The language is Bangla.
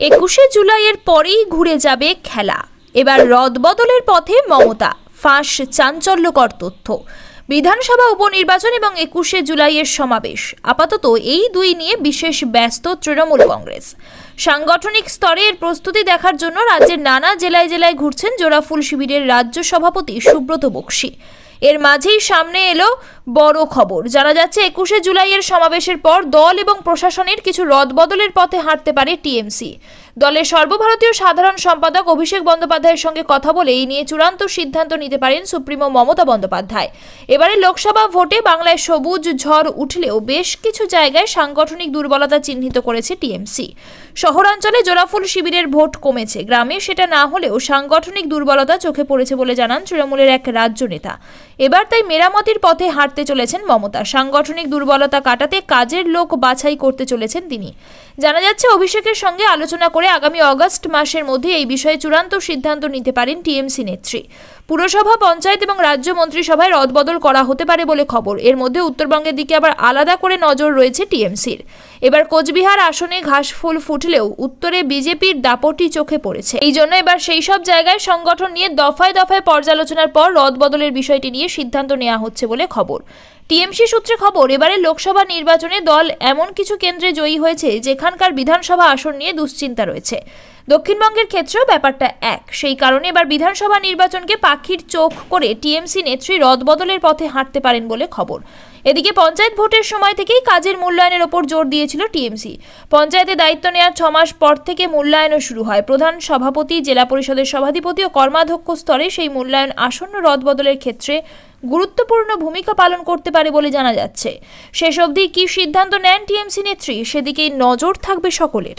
21শে জুলাইয়ের পরেই ঘুরে যাবে খেলা। এবার রদবদলের পথে মমতা, ফাঁস চাঞ্চল্যকর তথ্য। বিধানসভা উপনির্বাচন এবং 21শে জুলাইয়ের সমাবেশ, আপাতত এই দুই নিয়ে বিশেষ ব্যস্ত তৃণমূল কংগ্রেস। সাংগঠনিক স্তরে এর প্রস্তুতি দেখার জন্য রাজ্যের নানা জেলায় জেলায় ঘুরছেন জোড়াফুল শিবিরের রাজ্য সভাপতি সুব্রত বক্সী। এর মাঝেই সামনে এলো বড় খবর। জানা যাচ্ছে 21শে জুলাইয়ের সমাবেশের পর দল এবং প্রশাসনের কিছু রদবদলের পথে হাঁটতে পারে টিএমসি। দলের সর্বভারতীয় সাধারণ সম্পাদক অভিষেক বন্দ্যোপাধ্যায়ের সঙ্গে কথা বলে এই নিয়ে চূড়ান্ত সিদ্ধান্ত নিতে পারেন সুপ্রিমো মমতা বন্দ্যোপাধ্যায়। এবারে লোকসভা ভোটে বাংলায় সবুজ ঝড় উঠলেও বেশ কিছু জায়গায় সাংগঠনিক দুর্বলতা চিহ্নিত করেছে টিএমসি। শহরাঞ্চলে জোড়াফুল শিবিরের ভোট কমেছে, গ্রামে সেটা না হলেও সাংগঠনিক দুর্বলতা চোখে পড়েছে বলে জানান তৃণমূলের এক রাজ্য নেতা। এবার তাই মেরামতির পথে হাঁটতে চলেছেন মমতা। সাংগঠনিক দুর্বলতা কাটাতে কাজের লোক বাছাই করতে চলেছেন তিনি। জানা যাচ্ছে অভিষেকের সঙ্গে আলোচনা করে আগামী অগস্ট মাসের মধ্যে এই বিষয়ে চূড়ান্ত সিদ্ধান্ত নিতে পারেন টিএমসি নেত্রী। পুরসভা, পঞ্চায়েত এবং রাজ্য মন্ত্রিসভায় রদবদল করা হতে পারে বলে খবর। এর মধ্যে উত্তরবঙ্গের দিকে আবার আলাদা করে নজর রয়েছে টিএমসির। এবার কোচবিহার আসনে ঘাসফুল ফুটলেও উত্তরে বিজেপির দাপটি চোখে পড়েছে। এই জন্য এবার সেই সব জায়গায় সংগঠন নিয়ে দফায় দফায় পর্যালোচনার পর রদবদলের বিষয়টি নিয়ে সিদ্ধান্ত নেওয়া হচ্ছে বলে খবর। টিএমসি সূত্রে খবর, এবারে লোকসভা নির্বাচনে দল এমন কিছু কেন্দ্রে জয়ী হয়েছে যেখানকার বিধানসভা আসন নিয়ে দুশ্চিন্তা রয়েছে। দক্ষিণবঙ্গের ক্ষেত্রেও ব্যাপারটা এক। সেই কারণে এবার বিধানসভা নির্বাচনকে পাখির চোখ করে টিএমসি নেত্রী রদবদলের পথে হাঁটতে পারেন বলে খবর। এদিকে পঞ্চায়েত ভোটের সময় থেকেই কাজের মূল্যায়নের ওপর জোর দিয়েছিল টিএমসি। পঞ্চায়েতে দায়িত্ব নেওয়ার 6 মাস পর থেকে মূল্যায়নও শুরু হয়। প্রধান সভাপতি, জেলা পরিষদের সভাধিপতি ও কর্মাধ্যক্ষ স্তরে সেই মূল্যায়ন আসন্ন রদবদলের ক্ষেত্রে গুরুত্বপূর্ণ ভূমিকা পালন করতে পারে বলে জানা যাচ্ছে। শেষ অবধি কি সিদ্ধান্ত নেন টিএমসি নেত্রী, সেদিকেই নজর থাকবে সকলের।